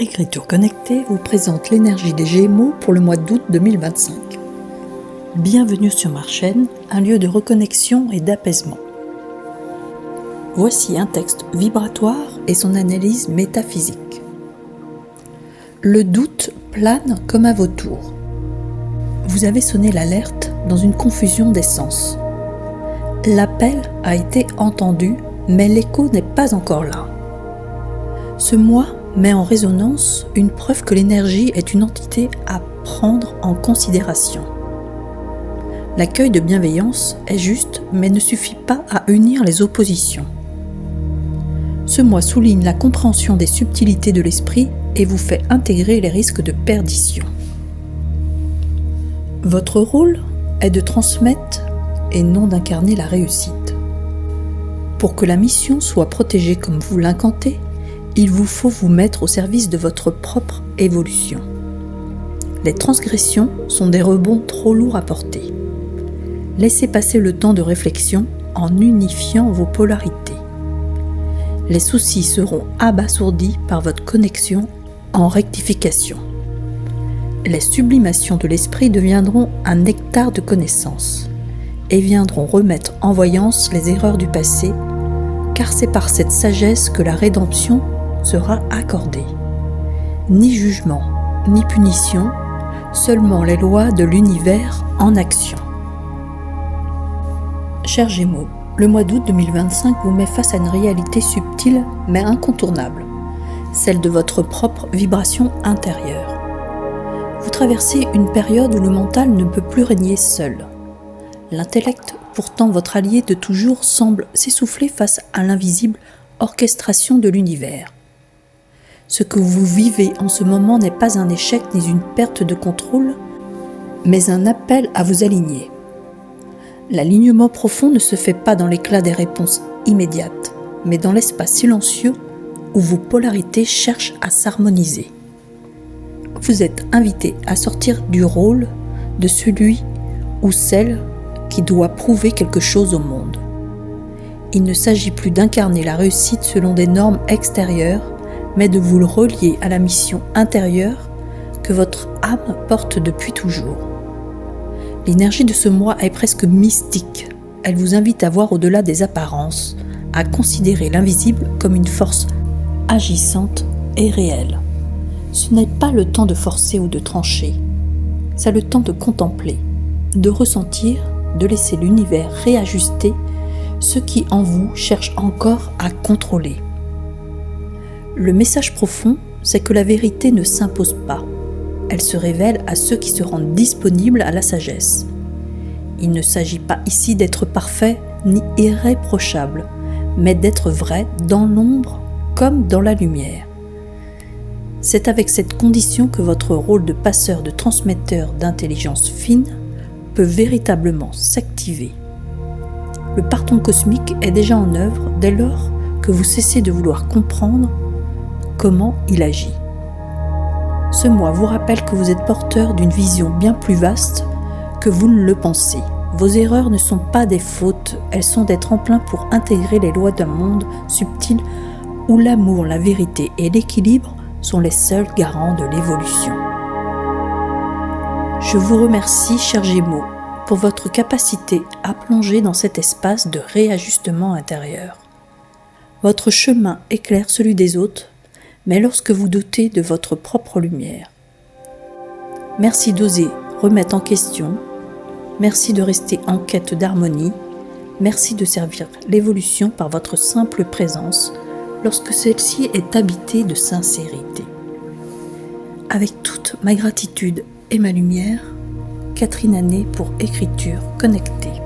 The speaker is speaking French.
Écriture connectée vous présente l'énergie des Gémeaux pour le mois d'août 2025. Bienvenue sur ma chaîne, un lieu de reconnexion et d'apaisement. Voici un texte vibratoire et son analyse métaphysique. Le doute plane comme un vautour. Vous avez sonné l'alerte dans une confusion des sens. L'appel a été entendu, mais l'écho n'est pas encore là. Ce mois met en résonance une preuve que l'énergie est une entité à prendre en considération. L'accueil de bienveillance est juste, mais ne suffit pas à unir les oppositions. Ce mois souligne la compréhension des subtilités de l'esprit et vous fait intégrer les risques de perdition. Votre rôle est de transmettre et non d'incarner la réussite. Pour que la mission soit protégée comme vous l'incantez, il vous faut vous mettre au service de votre propre évolution. Les transgressions sont des rebonds trop lourds à porter. Laissez passer le temps de réflexion en unifiant vos polarités. Les soucis seront abasourdis par votre connexion en rectification. Les sublimations de l'esprit deviendront un nectar de connaissances et viendront remettre en voyance les erreurs du passé, car c'est par cette sagesse que la rédemption sera accordée. Ni jugement, ni punition, seulement les lois de l'univers en action. Chers Gémeaux, le mois d'août 2025 vous met face à une réalité subtile mais incontournable, celle de votre propre vibration intérieure. Vous traversez une période où le mental ne peut plus régner seul. L'intellect, pourtant votre allié de toujours, semble s'essouffler face à l'invisible orchestration de l'univers. Ce que vous vivez en ce moment n'est pas un échec ni une perte de contrôle, mais un appel à vous aligner. L'alignement profond ne se fait pas dans l'éclat des réponses immédiates, mais dans l'espace silencieux où vos polarités cherchent à s'harmoniser. Vous êtes invité à sortir du rôle de celui ou celle qui doit prouver quelque chose au monde. Il ne s'agit plus d'incarner la réussite selon des normes extérieures, mais de vous le relier à la mission intérieure que votre âme porte depuis toujours. L'énergie de ce mois est presque mystique. Elle vous invite à voir au-delà des apparences, à considérer l'invisible comme une force agissante et réelle. Ce n'est pas le temps de forcer ou de trancher, c'est le temps de contempler, de ressentir, de laisser l'univers réajuster ce qui en vous cherche encore à contrôler. Le message profond, c'est que la vérité ne s'impose pas. Elle se révèle à ceux qui se rendent disponibles à la sagesse. Il ne s'agit pas ici d'être parfait ni irréprochable, mais d'être vrai dans l'ombre comme dans la lumière. C'est avec cette condition que votre rôle de passeur, de transmetteur d'intelligence fine peut véritablement s'activer. Le pardon cosmique est déjà en œuvre dès lors que vous cessez de vouloir comprendre comment il agit. Ce mois vous rappelle que vous êtes porteur d'une vision bien plus vaste que vous ne le pensez. Vos erreurs ne sont pas des fautes, elles sont des tremplins pour intégrer les lois d'un monde subtil où l'amour, la vérité et l'équilibre sont les seuls garants de l'évolution. Je vous remercie, chers Gémeaux, pour votre capacité à plonger dans cet espace de réajustement intérieur. Votre chemin éclaire celui des autres, mais lorsque vous doutez de votre propre lumière. Merci d'oser remettre en question, merci de rester en quête d'harmonie, merci de servir l'évolution par votre simple présence lorsque celle-ci est habitée de sincérité. Avec toute ma gratitude et ma lumière, Catherine Anet pour Écriture connectée.